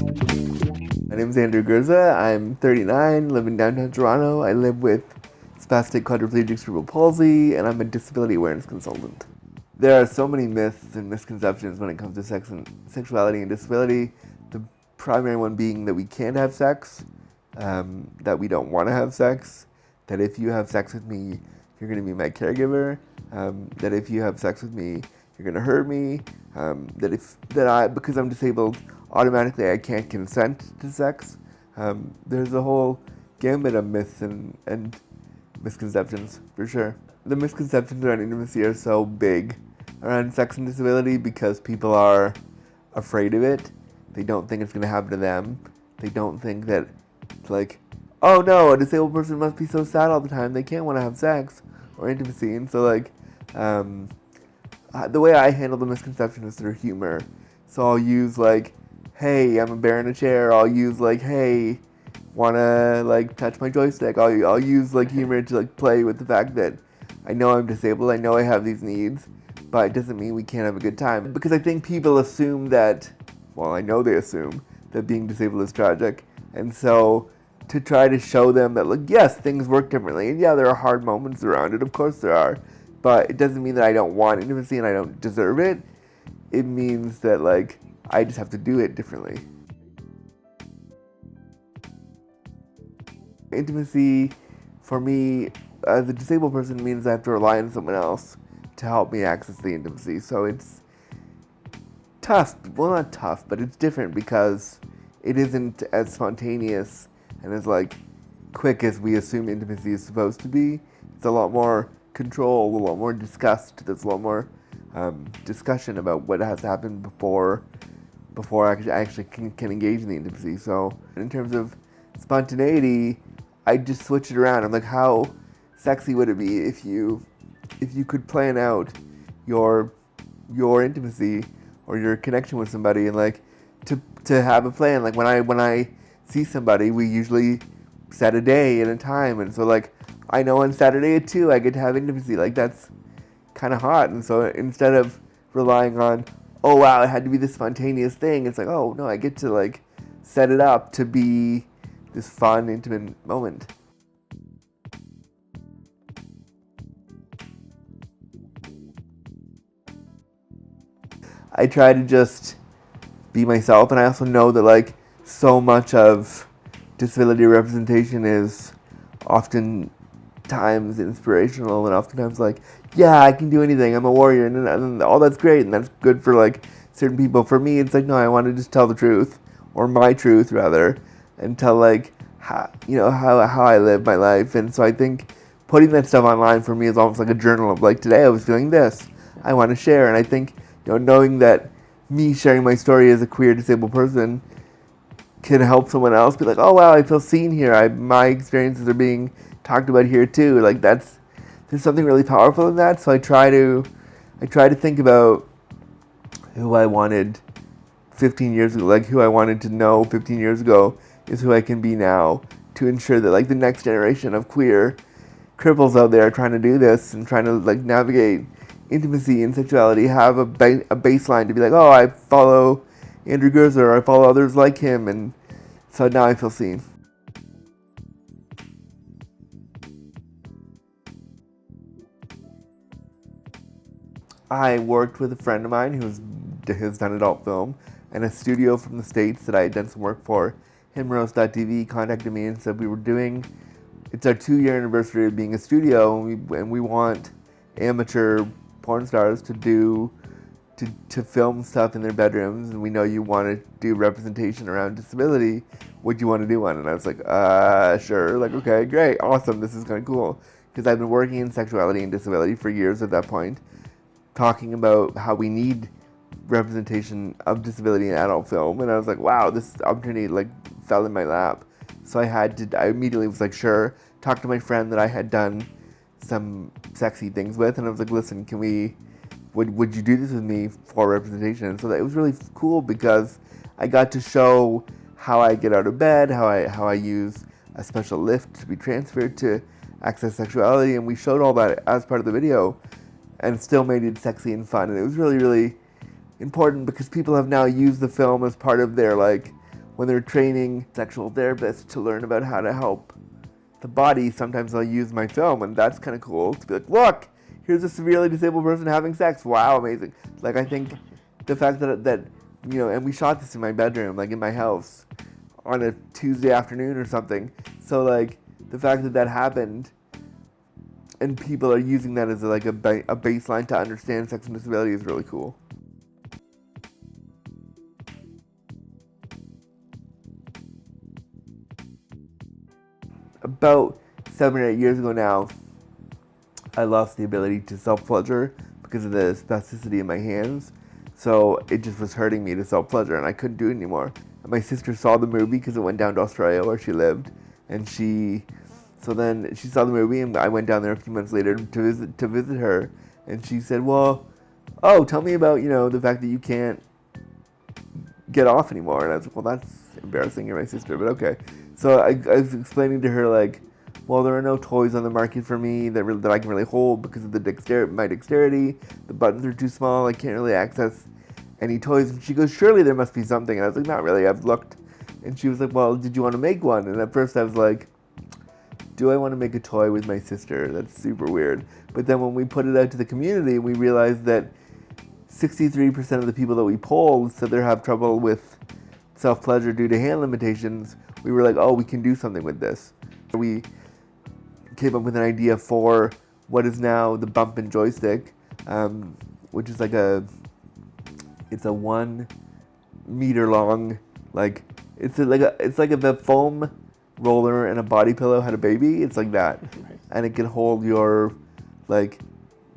My name is Andrew Gurza. I'm 39, live in downtown Toronto. I live with spastic quadriplegic cerebral palsy, and I'm a disability awareness consultant. There are so many myths and misconceptions when it comes to sex and sexuality and disability. The primary one being that we can't have sex, that we don't want to have sex, that if you have sex with me, you're going to be my caregiver, that if you have sex with me, you're going to hurt me, because I'm disabled, automatically I can't consent to sex. There's a whole gambit of myths and misconceptions, for sure. The misconceptions around intimacy are so big around sex and disability because people are afraid of it. They don't think it's going to happen to them. They don't think that, like, oh no, a disabled person must be so sad all the time, they can't want to have sex or intimacy. And so, like, the way I handle the misconception is through humor. So I'll use, like, hey, I'm a bear in a chair. I'll use, like, hey, wanna, like, touch my joystick. I'll use, like, humor to, like, play with the fact that I know I'm disabled, I know I have these needs, but it doesn't mean we can't have a good time. Because I think people assume that, well, I know they assume that being disabled is tragic. And so to try to show them that, like, yes, things work differently. And yeah, there are hard moments around it, of course there are. But it doesn't mean that I don't want intimacy and I don't deserve it. It means that, like, I just have to do it differently. Intimacy, for me, as a disabled person, means I have to rely on someone else to help me access the intimacy. So it's tough. Well, not tough, but it's different because it isn't as spontaneous and as, like, quick as we assume intimacy is supposed to be. It's a lot more control, a lot more discussed. There's a lot more discussion about what has to happen before I actually can engage in the intimacy. So in terms of spontaneity, I just switch it around. I'm like, how sexy would it be if you could plan out your intimacy or your connection with somebody, and, like, to have a plan. Like, when I see somebody, we usually set a day and a time, and so, like, I know on Saturday at 2 I get to have intimacy. Like, that's kind of hot. And so instead of relying on, oh wow, it had to be this spontaneous thing, it's like, oh no, I get to, like, set it up to be this fun, intimate moment. I try to just be myself, and I also know that, like, so much of disability representation is oftentimes inspirational and oftentimes, like, yeah, I can do anything, I'm a warrior, and all that's great, and that's good for, like, certain people. For me, it's like, no, I want to just tell the truth, or my truth, rather, and tell, like, how I live my life. And so I think putting that stuff online for me is almost like a journal of, like, today I was feeling this, I want to share. And I think, knowing that me sharing my story as a queer disabled person can help someone else be like, oh wow, I feel seen here, my experiences are being talked about here too. Like, there's something really powerful in that. So I try to think about who I wanted 15 years ago, like, who I wanted to know 15 years ago is who I can be now, to ensure that, like, the next generation of queer cripples out there trying to do this and trying to, like, navigate intimacy and sexuality have a baseline to be like, oh, I follow Andrew Gurza, or I follow others like him, and so now I feel seen. I worked with a friend of mine who has done adult film, and a studio from the States that I had done some work for, Himrose.tv, contacted me and said it's our 2-year anniversary of being a studio, and we want amateur porn stars to film stuff in their bedrooms, and we know you want to do representation around disability. Would you want to do one? And I was like, sure. Like, okay, great, awesome, this is kind of cool. Because I've been working in sexuality and disability for years at that point, talking about how we need representation of disability in adult film, and I was like, wow, this opportunity, like, fell in my lap. So I immediately was like, sure. Talked to my friend that I had done some sexy things with, and I was like, listen, would you do this with me for representation? And so it was really cool because I got to show how I get out of bed, how I use a special lift to be transferred to access sexuality, and we showed all that as part of the video and still made it sexy and fun. And it was really, really important because people have now used the film as part of their, like, when they're training sexual therapists to learn about how to help the body, sometimes I'll use my film, and that's kind of cool to be like, look, here's a severely disabled person having sex. Wow, amazing. Like, I think the fact that you know, and we shot this in my bedroom, like in my house, on a Tuesday afternoon or something. So like the fact that happened, and people are using that as a baseline to understand sex and disability is really cool. About 7 or 8 years ago now, I lost the ability to self-pleasure because of the spasticity in my hands. So it just was hurting me to self-pleasure, and I couldn't do it anymore. And my sister saw the movie because it went down to Australia where she lived, and then she saw the movie, and I went down there a few months later to visit her, and she said, well, tell me about, you know, the fact that you can't get off anymore. And I was like, well, that's embarrassing, you're my sister, but okay. So I was explaining to her, like, well, there are no toys on the market for me that I can really hold because of my dexterity. The buttons are too small, I can't really access any toys. And she goes, surely there must be something. And I was like, not really, I've looked. And she was like, well, did you want to make one? And at first I was like, do I want to make a toy with my sister? That's super weird. But then when we put it out to the community, we realized that 63% of the people that we polled said they have trouble with self-pleasure due to hand limitations. We were like, oh, we can do something with this. We came up with an idea for what is now the bump and joystick, which is it's a 1 meter long, it's like if a foam roller and a body pillow had a baby. It's like that. Nice. And it can hold your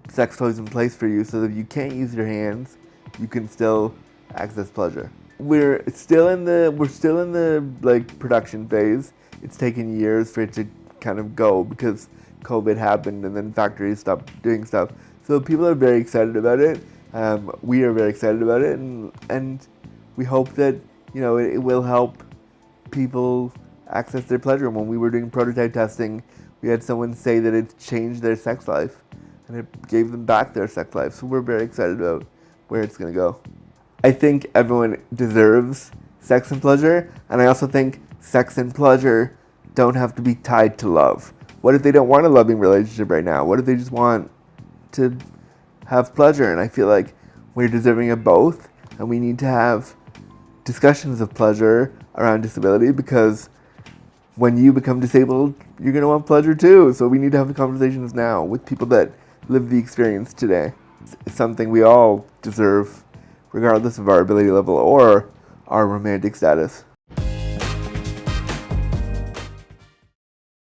sex toys in place for you, so that if you can't use your hands, you can still access pleasure. We're still in the production phase. It's taken years for it to kind of go because COVID happened and then factories stopped doing stuff. So people are very excited about it. We are very excited about it, and we hope that, you know, it will help people access their pleasure. When we were doing prototype testing, we had someone say that it changed their sex life and it gave them back their sex life. So we're very excited about where it's going to go. I think everyone deserves sex and pleasure, and I also think sex and pleasure don't have to be tied to love. What if they don't want a loving relationship right now? What if they just want to have pleasure? And I feel like we're deserving of both, and we need to have discussions of pleasure around disability, because when you become disabled, you're going to want pleasure too. So we need to have the conversations now with people that live the experience today. It's something we all deserve, regardless of our ability level or our romantic status.